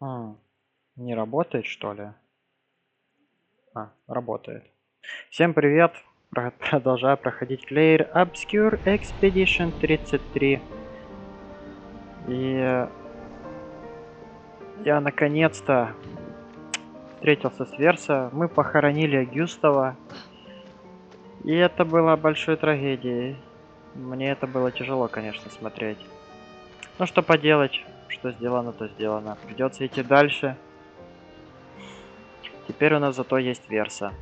Не работает, что ли? Работает. Всем привет! Продолжаю проходить Clair Obscur Expedition 33. И я наконец-то встретился с Верса. Мы похоронили Гюстава. И это было большой трагедией. Мне это было тяжело, конечно, смотреть. Но что поделать? Что сделано, то сделано. Придется идти дальше. Теперь у нас зато есть Верса.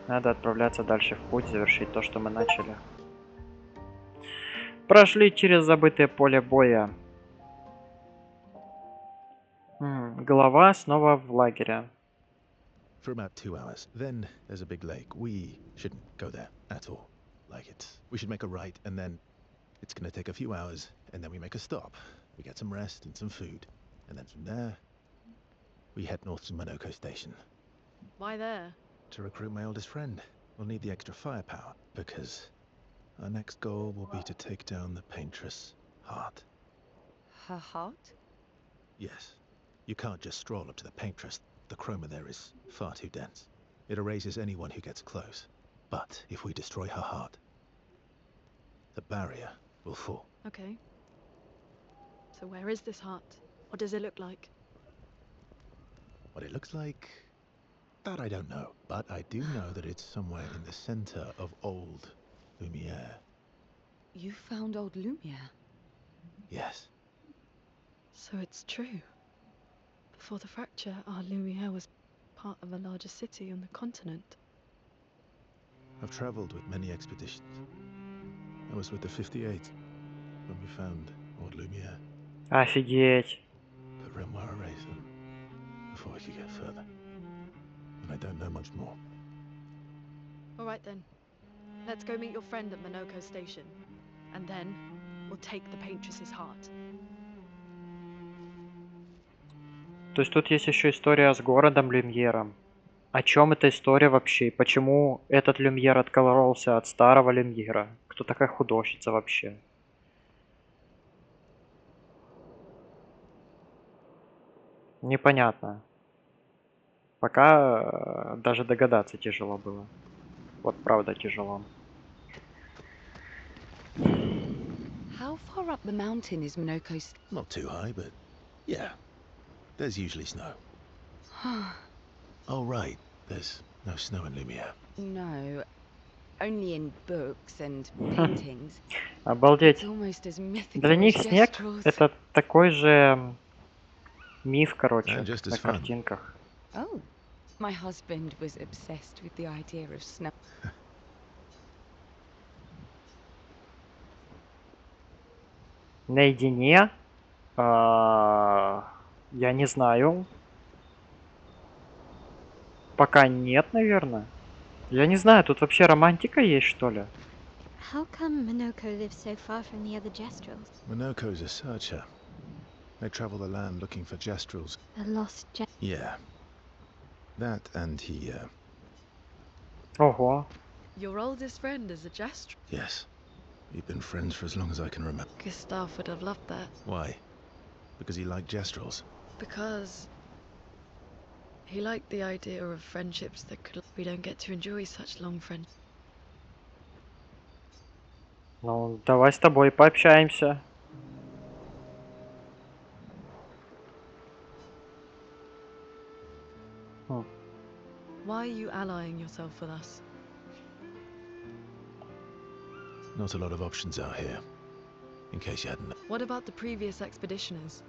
Надо отправляться дальше в путь, завершить то, что мы начали. Прошли через забытое поле боя. Глава снова в лагере. For about 2 hours. Then there's a big lake. We shouldn't go there at all. We should make a right, and then it's gonna take a few hours, and then we make a stop. We get some rest and some food, and then from there, we head north to Monoco station. Why there? To recruit my oldest friend. We'll need the extra firepower, because our next goal will be to take down the paintress' heart. Her heart? Yes. You can't just stroll up to the paintress. The chroma there is far too dense. It erases anyone who gets close. But if we destroy her heart, the barrier will fall. Okay. So where is this heart? What does it look like? What it looks like, that I don't know. But I do know that it's somewhere in the center of old Lumiere. You found old Lumiere? Yes. So it's true. Before the fracture, our Lumiere was part of a larger city on the continent. I've traveled with many expeditions. I was with the 58th when we found old Lumiere. Офигеть. The rim were erased before we could get further. And I don't know much more. Alright then. Let's go meet your friend at Monoco station. And then, we'll take the paintress's heart. То есть тут есть еще история с городом Люмьером. О чем эта история вообще? И почему этот Люмьер откололся от старого Люмьера? Кто такая художница вообще? Непонятно. Пока даже догадаться тяжело было. Вот правда тяжело. How far up the mountain is Monoco? Not too high, but yeah. There's usually snow. Oh, right. There's no snow in Lumiere. No, only in books and paintings. Обалдеть. It's almost as mythical Для них as снег Gestrels. это такой же миф, короче, And just as на fun. картинках. Oh, my husband was obsessed with the idea of snow. Наедине? Я не знаю. Пока нет, наверное. Я не знаю, тут вообще романтика есть, что ли? How come Monoko lives so far from the other Gestrels? Monoco's a searcher. They travel the land looking for Gestrels. A lost Yeah. That and he, Ого. Your oldest friend is a Gestrel. yes. We've been friends for as long as I can remember. Gustav would have loved that. Why? Because he liked Gestrels. Because he liked the idea of friendships that could... We don't get to enjoy such long friendships. Ну, давай с тобой пообщаемся. Why are you allying yourself with us? Not a lot of options out here. In case you hadn't. What about the previous expeditioners?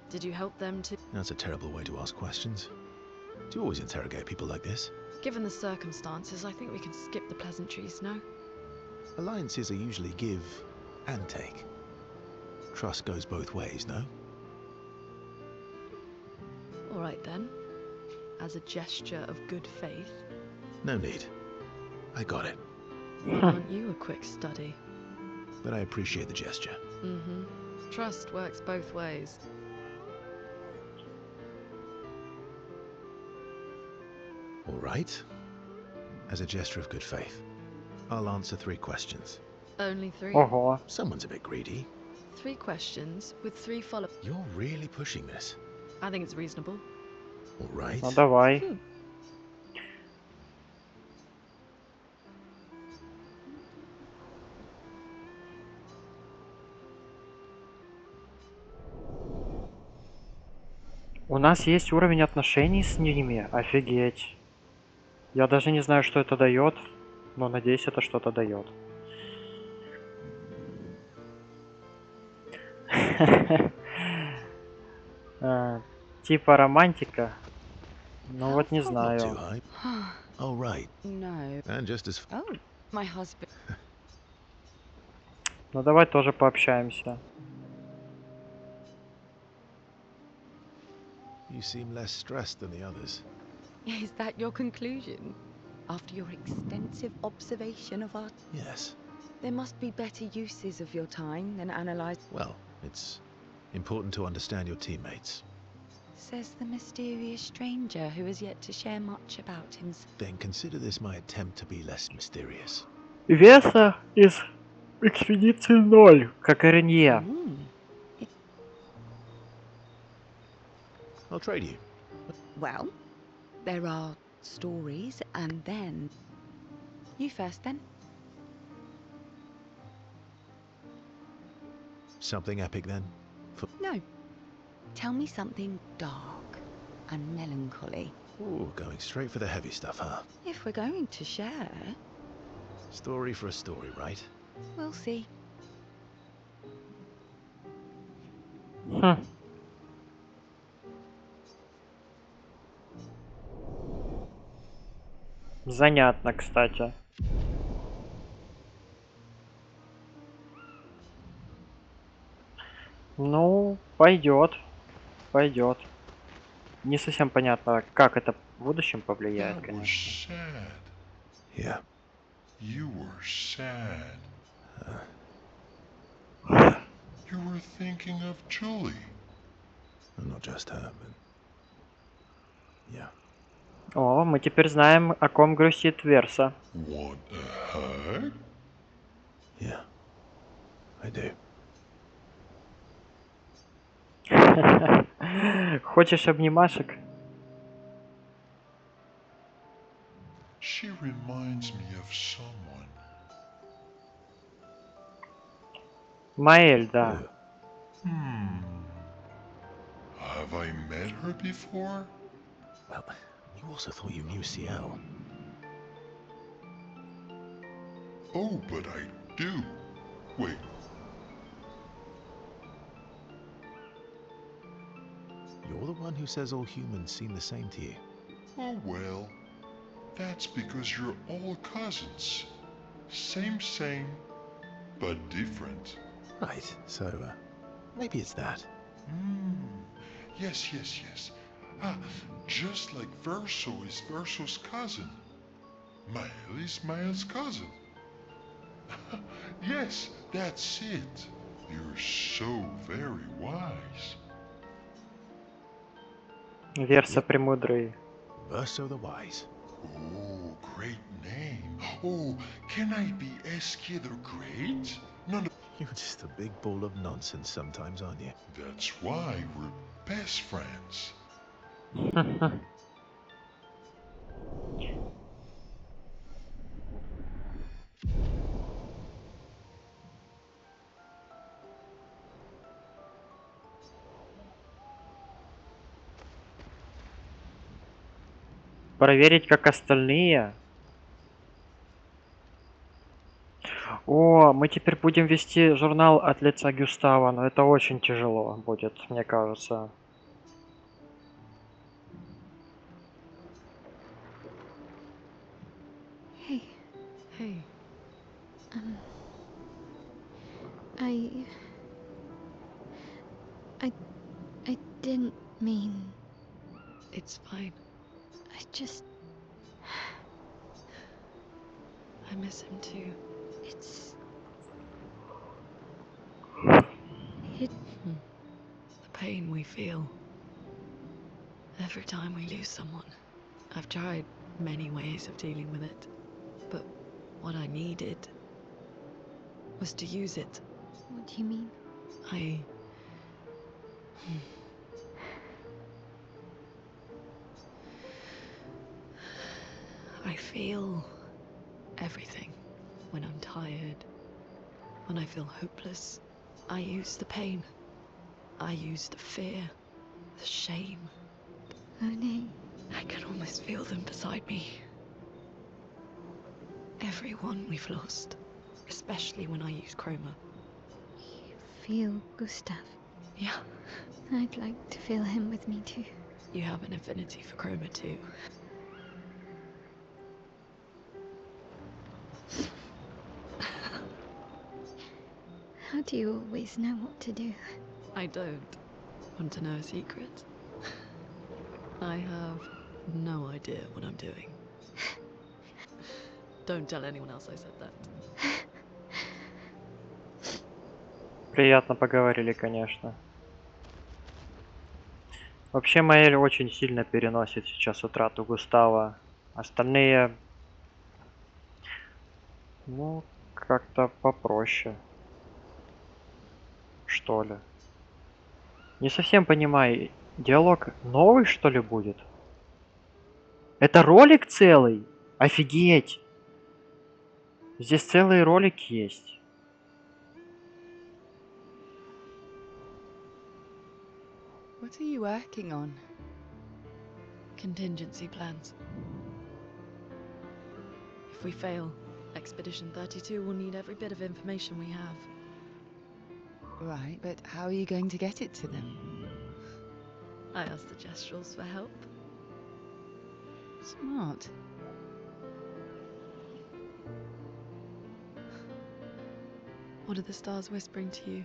Did you help them too? That's a terrible way to ask questions. Do you always interrogate people like this? Given the circumstances, I think we can skip the pleasantries, no? Alliances are usually give and take. Trust goes both ways, no? Alright then. As a gesture of good faith. No need. I got it. Aren't you a quick study? But I appreciate the gesture. Mm-hmm. Trust works both ways. All right. As a gesture of good faith, I'll answer 3 questions. Only 3. Ого. Someone's a bit greedy. 3 questions with 3 follow. You're really pushing this. I think it's reasonable. All right. Ну давай. У нас есть уровень отношений с ними. Офигеть. Я даже не знаю, что это дает, но надеюсь, это что-то дает. Типа романтика. Ну вот не Not too знаю. high. Oh, right. No. And just as... Oh, my husband. Ну давай тоже пообщаемся. You seem less stressed than the others. Is that your conclusion? After your extensive observation of our... Yes. There must be better uses of your time than analyze... Well, it's important to understand your teammates. Says the mysterious stranger who has yet to share much about himself. Then consider this my attempt to be less mysterious. Веса из экспедиции 0, как и Ренье. I'll trade you. Well, there are stories and then... You first then. Something epic then? No. Tell me something dark and melancholy. Ooh, going straight for the heavy stuff, huh? If we're going to share, Story for a story, right? we'll see. Хм. Занятно, кстати. Ну, пойдет. Пойдет. Не совсем понятно, как это в будущем повлияет, That was конечно. sad. Yeah. You were sad. Yeah. You were thinking of Julie. And not just her, but... Yeah. О, мы теперь знаем, о ком грустит Верса. Want a hug? Yeah. I do. Хочешь обнимашек? She reminds me of someone. Маэль, да. Have I met her before? Well, you also thought you knew CL. Oh, but I do. Wait, You're the one who says all humans seem the same to you. oh well. That's because you're all cousins. Same, but different. Right, so, maybe it's that. Yes. Ah, just like Verso is Verso's cousin. Mael is Mael's cousin. Yes, that's it. You're so very wise. Верса премудрый. Verso the Wise. Oh, great name. Oh, can I be Eskid or Great? No, You're just a big ball of nonsense sometimes, aren't you? that's why we're best friends. Проверить, как остальные. О, мы теперь будем вести журнал от лица Гюстава, но это очень тяжело будет, мне кажется. Hey, Hey, I didn't mean. it's fine. I just. I miss him too. It's. The pain we feel every time we lose someone. I've tried many ways of dealing with it, but what I needed was to use it. What do you mean? I feel everything when I'm tired, when I feel hopeless. I use the pain. I use the fear, the shame. Oh no. I can almost feel them beside me. Everyone we've lost, especially when I use chroma. You feel Gustav. Yeah, I'd like to feel him with me too. you have an affinity for chroma too. How do you always know what to do? I don't. Want to know a secret? I have no idea what I'm doing. Don't tell anyone else I said that. Приятно поговорили, конечно. Вообще Маэль очень сильно переносит сейчас утрату Густава. Остальные, ну, как-то попроще. Что ли. Не совсем понимаю, диалог новый, что ли, будет? Это ролик целый? Офигеть! Здесь целый ролик есть. What are you working on? Contingency plans. If we fail, Expedition 32 will need every bit of information we have. Right, but how are you going to get it to them? I asked the Gestrals for help. Smart. What are the stars whispering to you?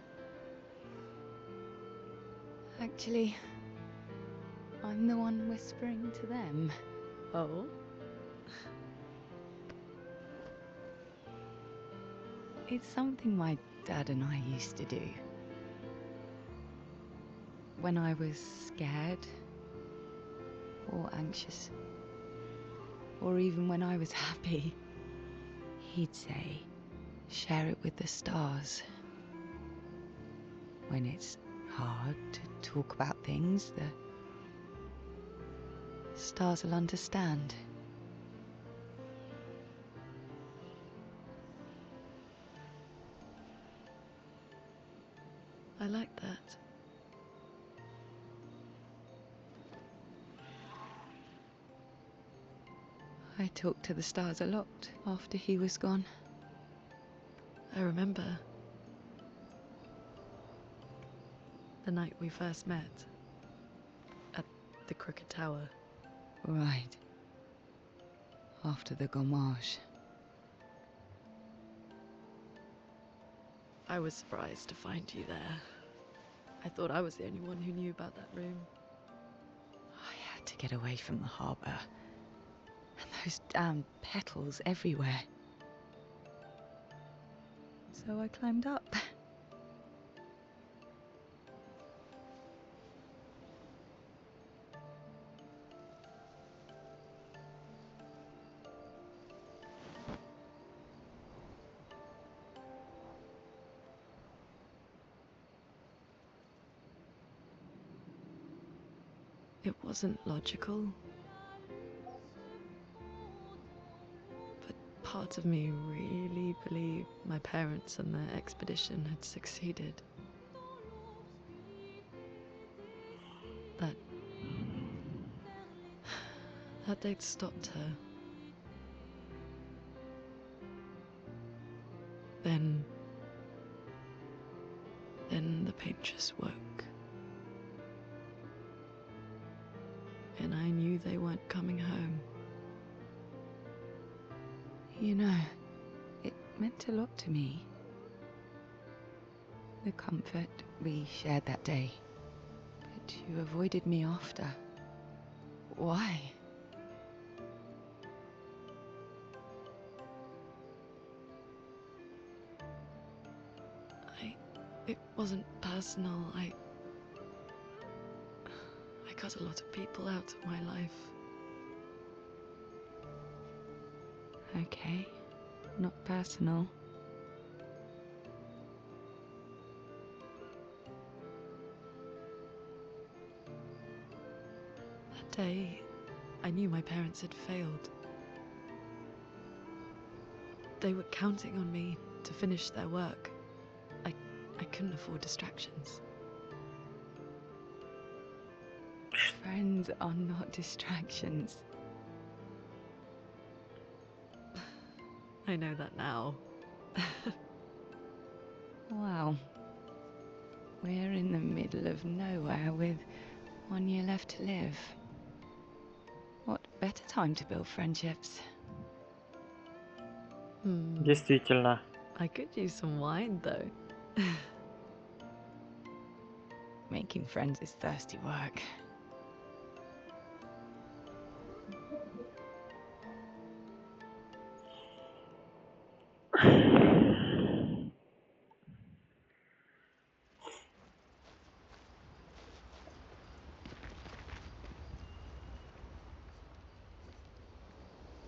Actually, I'm the one whispering to them. Oh? It's something my dad and I used to do. When I was scared, or anxious, or even when I was happy, he'd say, share it with the stars. When it's hard to talk about things, the stars will understand. I like that. I talked to the stars a lot after he was gone. I remember the night we first met at the Crooked Tower. Right. After the gommage. I was surprised to find you there. I thought I was the only one who knew about that room. I had to get away from the harbour. And those damn petals everywhere. So I climbed up. It wasn't logical. But part of me really believed my parents and their expedition had succeeded. That they'd stopped her. Then the pain just woke. And I knew they weren't coming home. You know, it meant a lot to me. The comfort we shared that day. But you avoided me after. Why? It wasn't personal. I cut a lot of people out of my life. Okay, not personal. day, I knew my parents had failed. They were counting on me to finish their work. I couldn't afford distractions. Friends are not distractions. I know that now. Wow. We're in the middle of nowhere with 1 year left to live. What better time to build friendships? Действительно. I could use some wine, though. Making friends is thirsty work.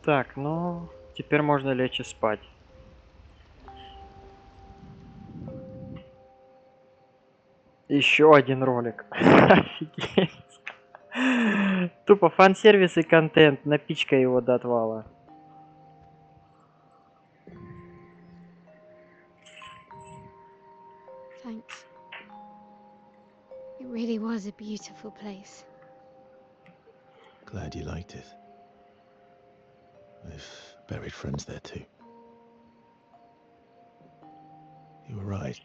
Так, ну, теперь можно лечь и спать. Еще один ролик. Офигеть. Тупо фан-сервис и контент. Напичкай его до отвала. Thanks. It really was a beautiful place. Glad you liked it. I've buried friends there too. You were right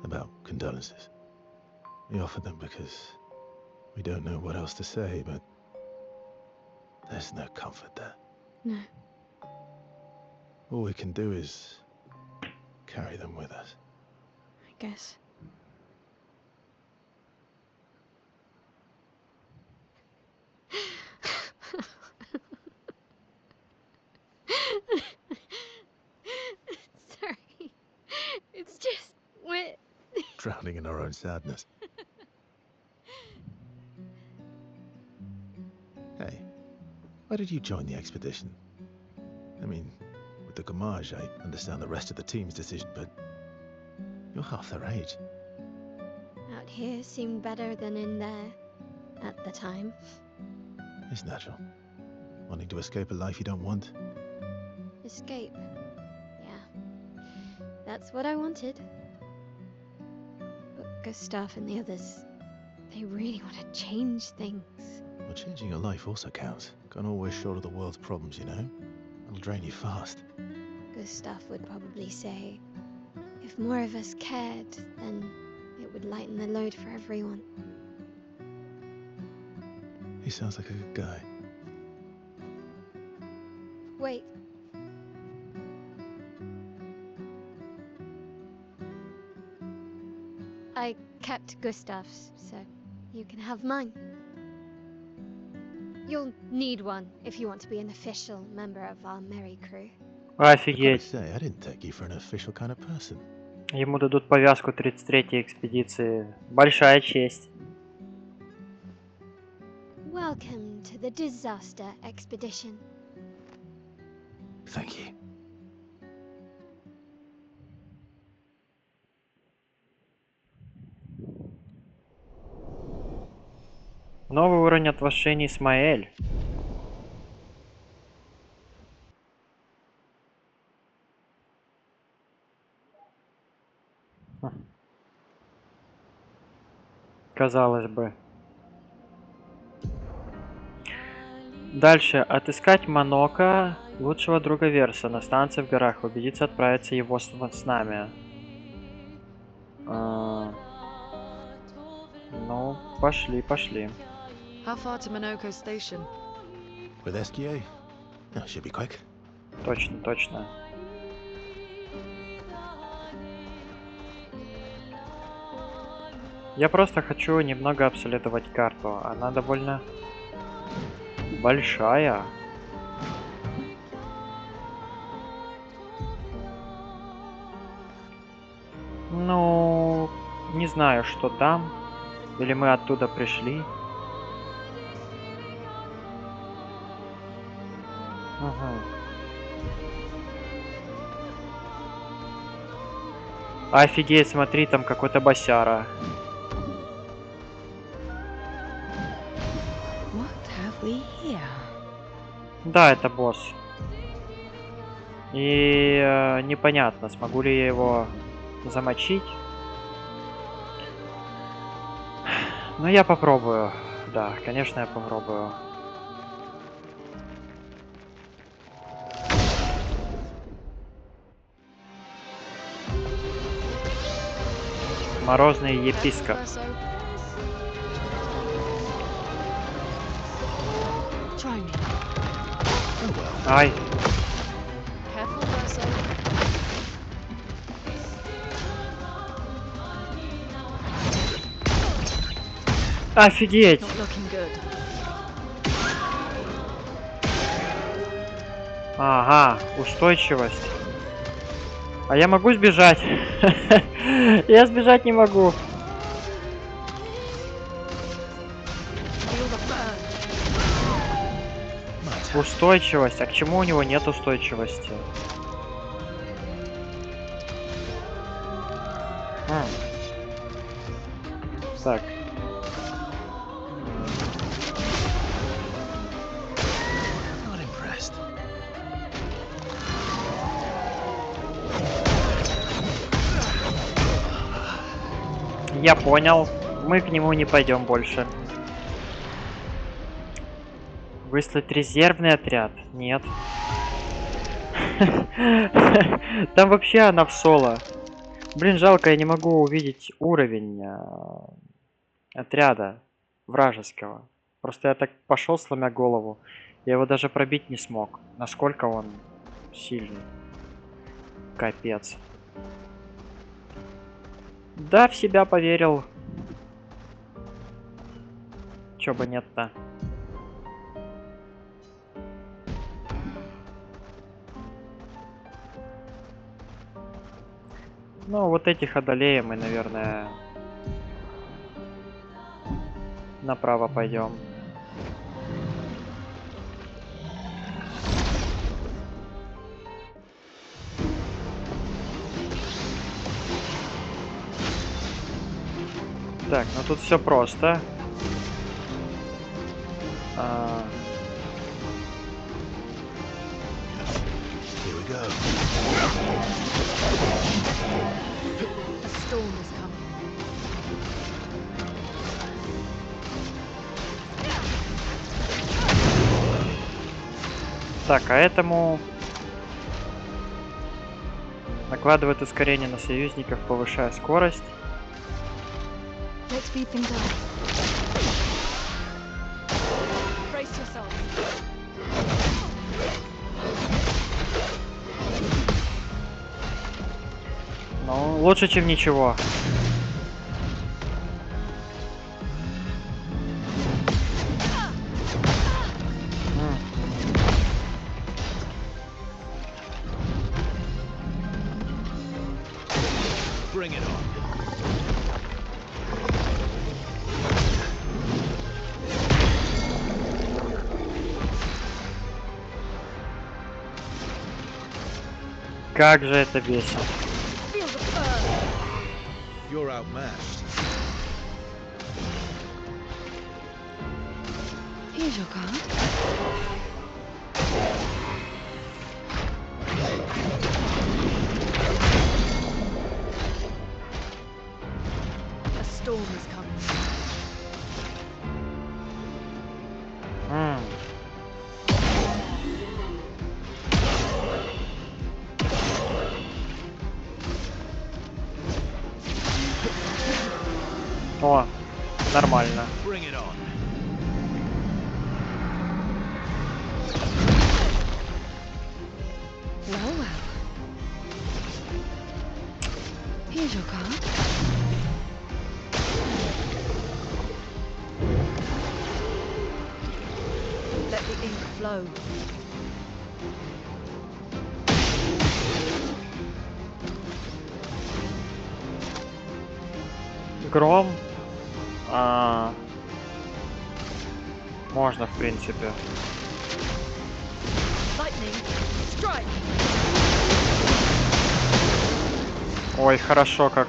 about condolences. We offered them because we don't know what else to say, but there's no comfort there. No. All we can do is carry them with us. I guess. Sorry. It's just we're Drowning in our own sadness. Hey, why did you join the expedition? I mean, with the Gamage, I understand the rest of the team's decision, but you're half their age. out here seemed better than in there at the time. It's natural. Wanting to escape a life you don't want. Escape. Yeah. That's what I wanted. But Gustav and the others, they really want to change things. Well, changing your life also counts. Can't always shoulder the world's problems, you know? It'll drain you fast. Gustav would probably say, if more of us cared, then it would lighten the load for everyone. He sounds like a good guy. Wait. I kept Gustav's, so you can have mine. You'll need one if you want to be an official member of our merry crew. I gotta Офигеть. say, I didn't take you for an official kind of person. Ему дадут повязку 33-й экспедиции. Большая честь. Welcome to the disaster expedition. Thank you. Новый уровень отношений с Маэль. Казалось бы. Дальше. Отыскать Моноко, лучшего друга Верса, на станции в горах. Убедиться отправиться его с нами. Ну, пошли. How far to Monoco station? With SQA? No, should be quick. Точно. Я просто хочу немного обследовать карту. Она довольно большая. Ну, не знаю, что там. Или мы оттуда пришли. Угу. Офигеть, смотри, там какой-то босяра. What? we here? Да, это босс. И непонятно, смогу ли я его замочить. Но я попробую. Да, конечно, я попробую. Морозный епископ. Try me. Ай, Careful, Verso. офигеть! Not looking good. Ага, устойчивость. А я могу сбежать? Я сбежать не могу. Feel the burn. Устойчивость. А к чему у него нет устойчивости? Так. Not impressed. Я понял. Мы к нему не пойдем больше. Выслать резервный отряд? Нет. Там вообще она в соло. Блин, жалко, я не могу увидеть уровень отряда вражеского. Просто я так пошел, сломя голову. Я его даже пробить не смог. Насколько он сильный. Капец. Да, в себя поверил. Чё бы нет-то. Ну, вот этих одолеем и, наверное, направо пойдем. Так, ну тут все просто. Here we go. A storm is coming. Так, а этому накладывает ускорение на союзников, повышая скорость. Let's speed things up. Brace yourself. Ну, лучше, чем ничего. Bring it on. Как же это бесит. Feel the burn. You're outmatched. Here's your card. A storm is coming. О, нормально. Bring it on. Well, well. Here's your card. Let the ink flow. Гром. Можно, в принципе. Lightning. Strike. Ой, хорошо как.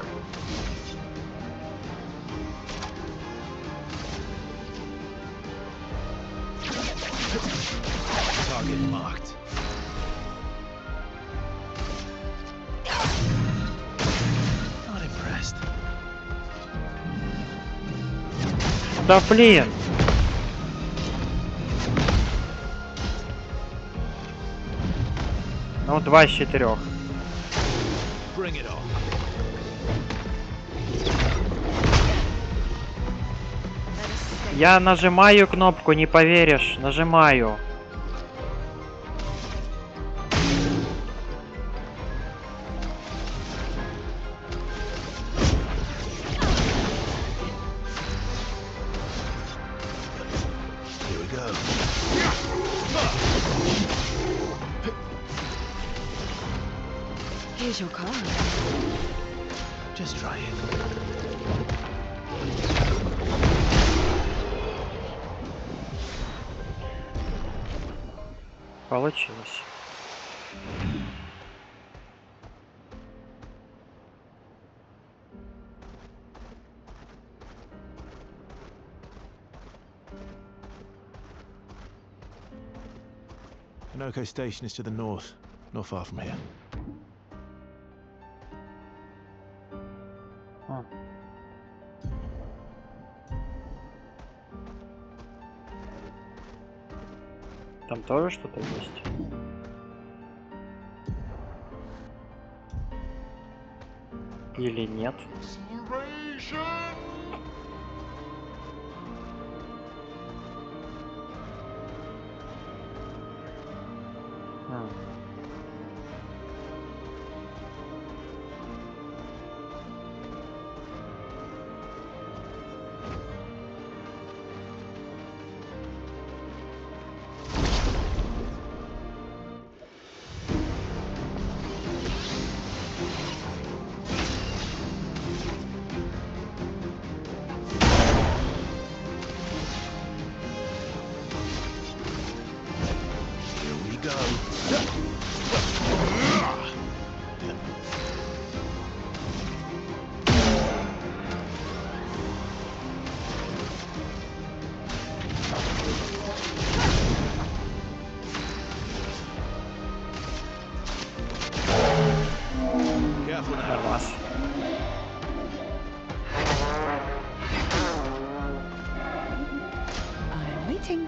Target marked. Not impressed. Да блин! Ну, 2 из 4. Bring it on. Я нажимаю кнопку, не поверишь. Нажимаю. Here we go. Here's your car. Just try it. Получилось. Monoco station is to the north, not far from here. А. Там тоже что-то есть? Или нет? Acceleration! А. Here we go. Careful now. Нормас. I'm waiting.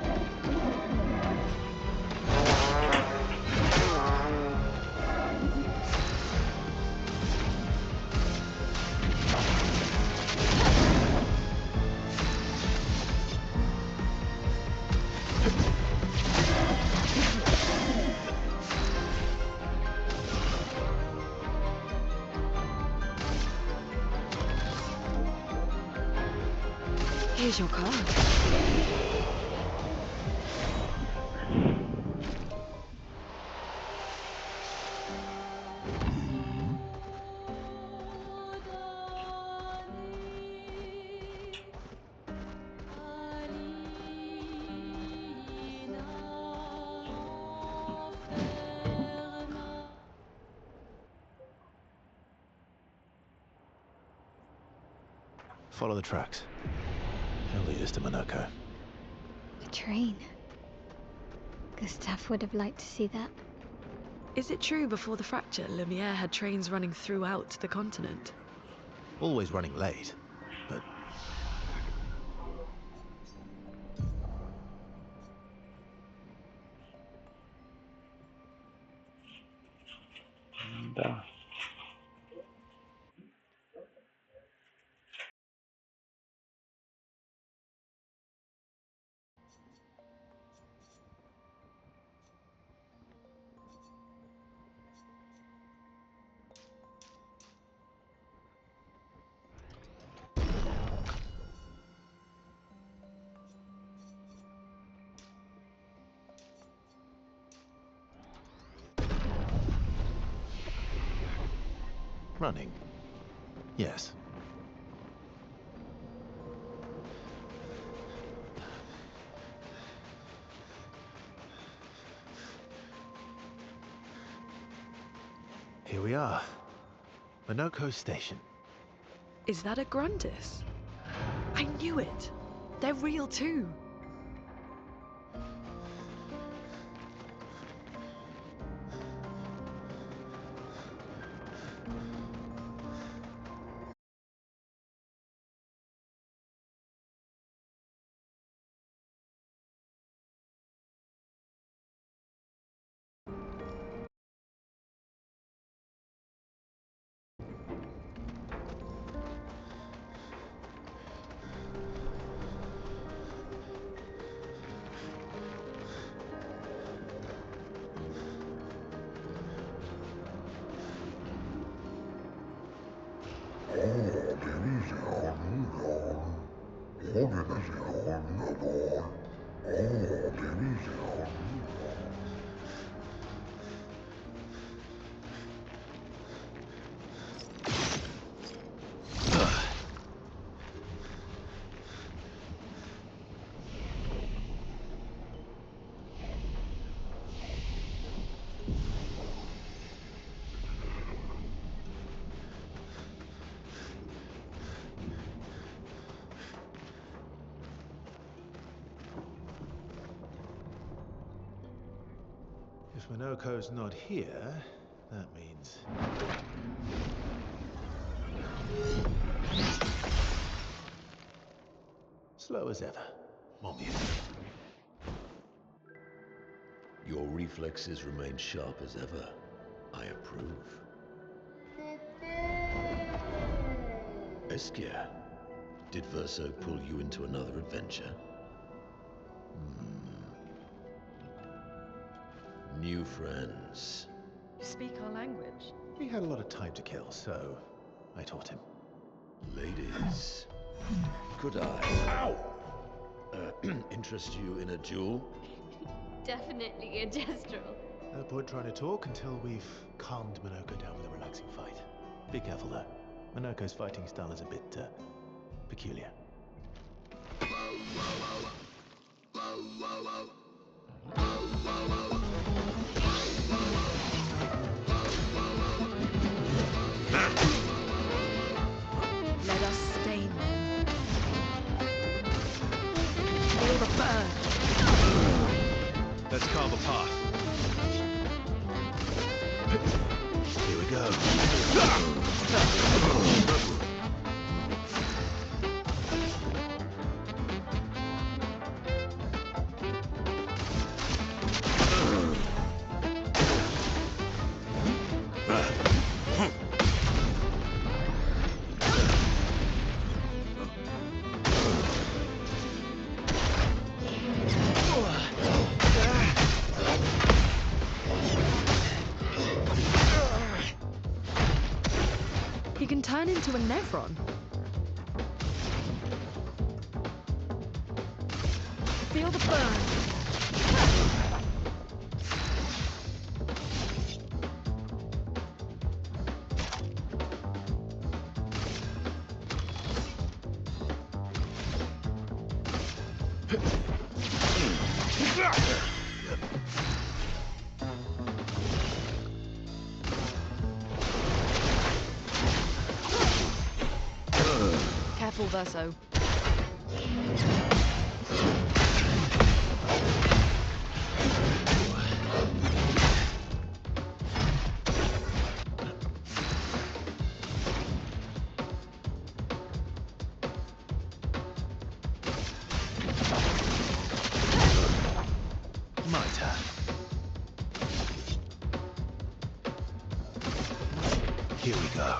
Here's your car. Follow the tracks. They'll lead us to Monoco. A train. Gustav would have liked to see that. Is it true before the fracture, Lumiere had trains running throughout the continent? Always running late, but Да. running. Yes. Here we are. Monoco Station. Is that a Grundis? I knew it! They're real too! If Monoko's not here, that means... slow as ever. More music. Your reflexes remain sharp as ever. I approve. Esquire, did Verso pull you into another adventure? New friends. You speak our language. We had a lot of time to kill, so I taught him. Ladies, could I interest you in a duel? Definitely a gestural. No point trying to talk until we've calmed Monoko down with a relaxing fight. Be careful though. Monoko's fighting style is a bit peculiar. Let us stain them. Feel the burn. Let's carve a path. Here we go. He can turn into a Nevron. Feel the burn. Careful, Verso. My turn. Here we go.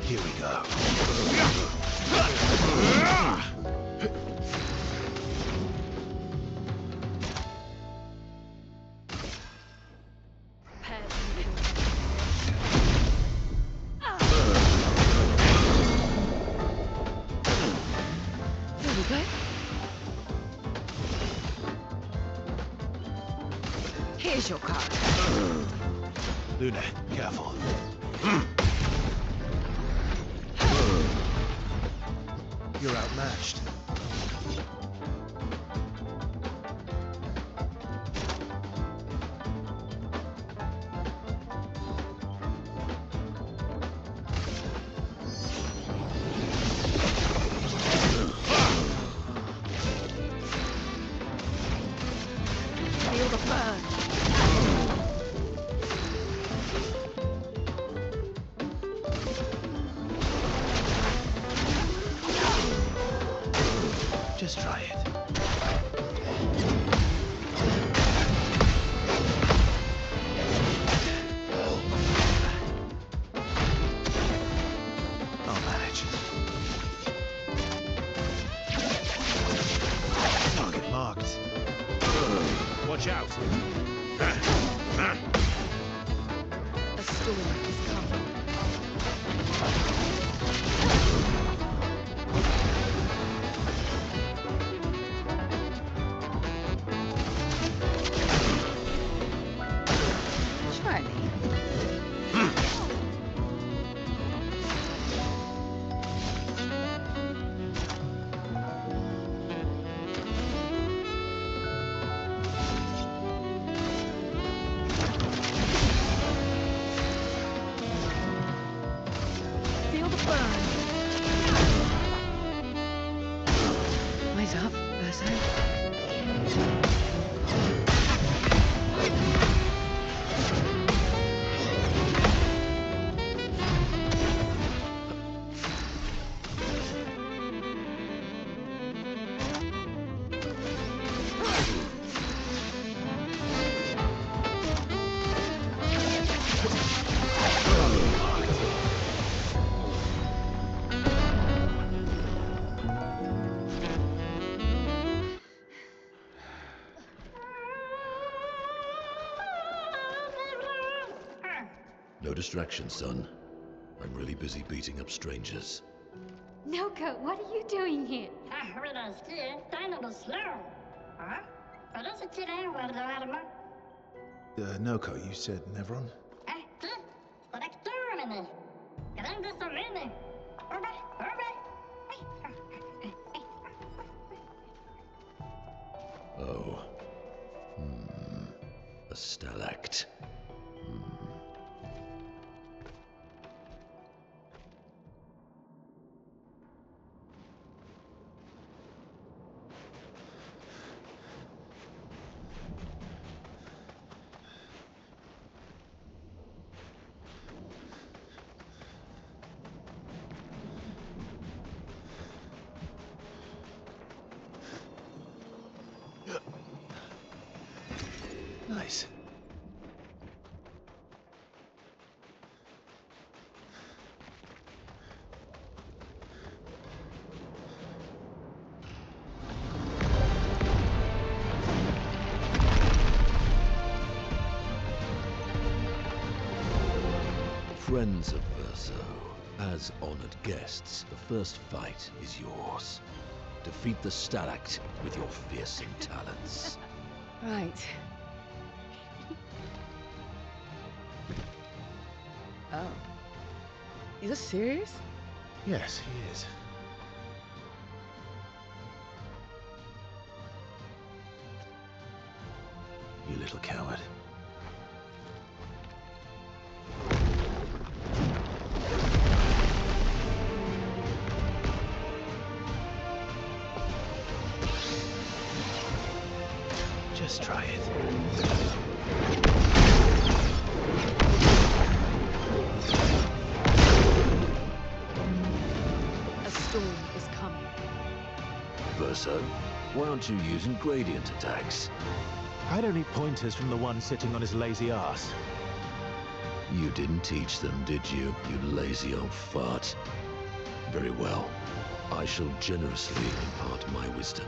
Here we go. There we go. Here's your card. Luna, careful. You're outmatched. Feel the burn. Just try it. I'll manage. Target marked. Watch out. A storm is coming. Try me. Feel the burn. Eyes up, Verso. No distraction, son. I'm really busy beating up strangers. Noko, what are you doing here? Noko, you said Nevron? Oh. A stalact. Nice. Friends of Verso, as honored guests, the first fight is yours. Defeat the stalact with your fearsome talents. Right. Oh. Is this serious? Yes, he is. You little coward. Just try it. A storm is coming. Verso, why aren't you using gradient attacks? I don't need pointers from the one sitting on his lazy ass. You didn't teach them, did you, you lazy old fart? Very well. I shall generously impart my wisdom.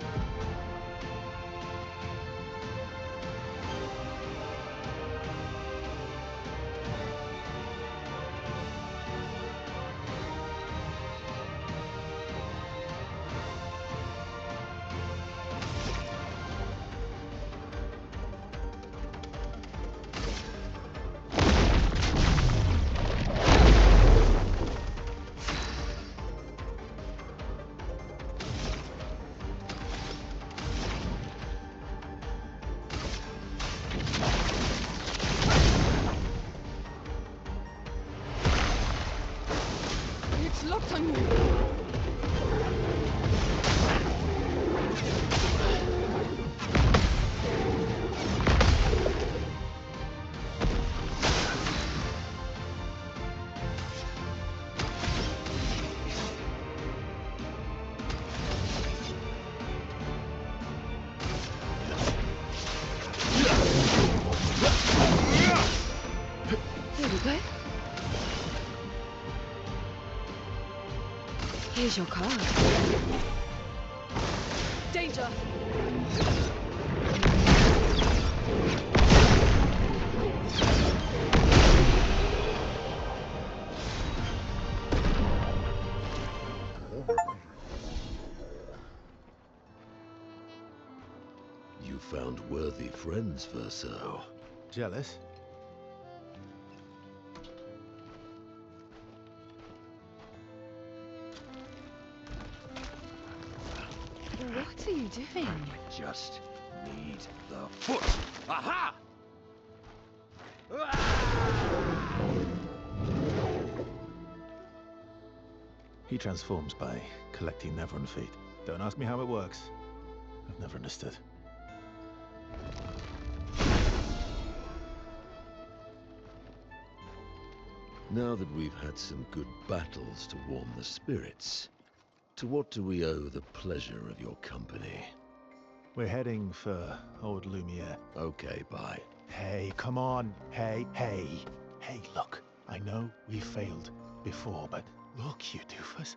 Here's your card. Danger! You found worthy friends, Verso. Jealous? What are you doing? Just need the foot. Aha! He transforms by collecting Nevron feet. Don't ask me how it works. I've never understood. Now that we've had some good battles to warm the spirits, to what do we owe the pleasure of your company? We're heading for old Lumiere. Okay, bye. Hey, come on. Hey. Hey, look. I know we failed before, but look, you doofus.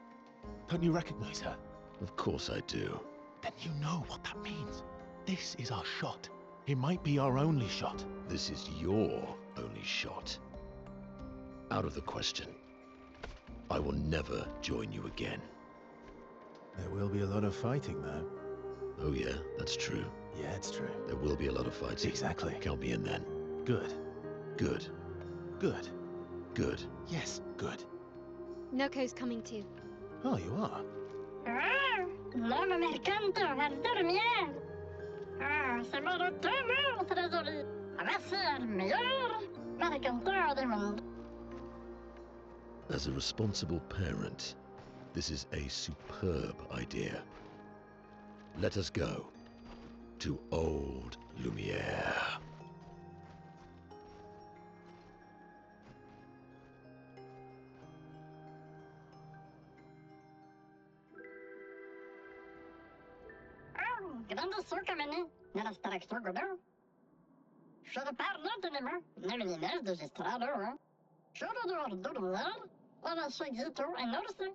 Don't you recognize her? Of course I do. Then you know what that means. This is our shot. It might be our only shot. This is your only shot. Out of the question. I will never join you again. There will be a lot of fighting, though. Oh yeah, that's true. Yeah, it's true. There will be a lot of fighting. Exactly. Count me in then. Good. Good. Good. Good. Yes, good. Noko's coming too. Oh, you are? Non, mais mercanto, dormir. C'est mon retour, trésorier. Va ser meilleur mercanteur du monde. As a responsible parent, this is a superb idea. Let us go to old Lumiere. Grande sukamene, nella straktogodo. Should parla tenema, nemine de gestrado. Should do dormir, ora seguito en orse.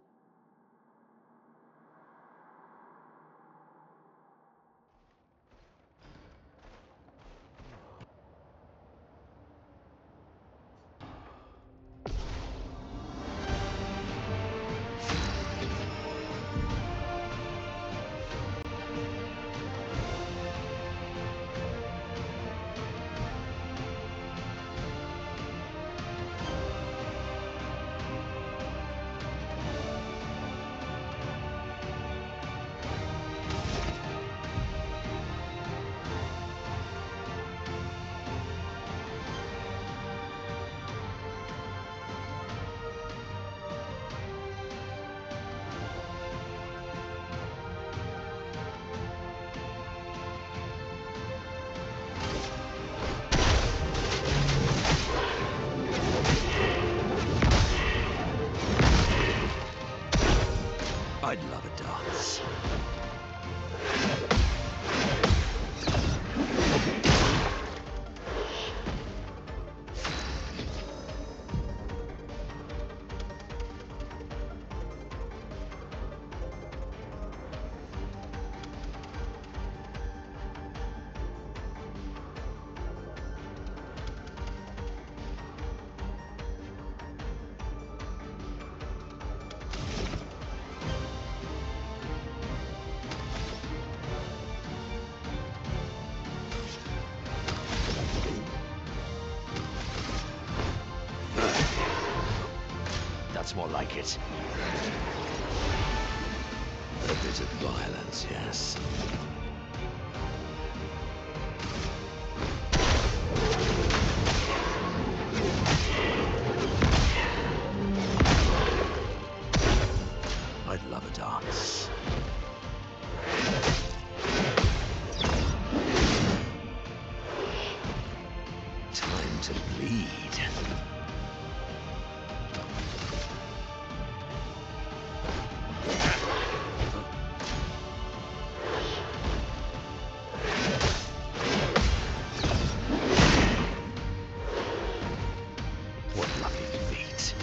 I'd love a dance. That's more like it. A bit of violence, yes. I'd love a dance. Time to bleed. What lucky feet.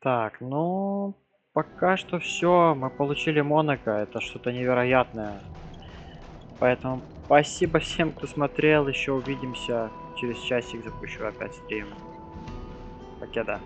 Так, ну, пока что все. Мы получили Моноко. Это что-то невероятное. Поэтому спасибо всем, кто смотрел. Еще увидимся. Через часик запущу опять стрим. Покеда.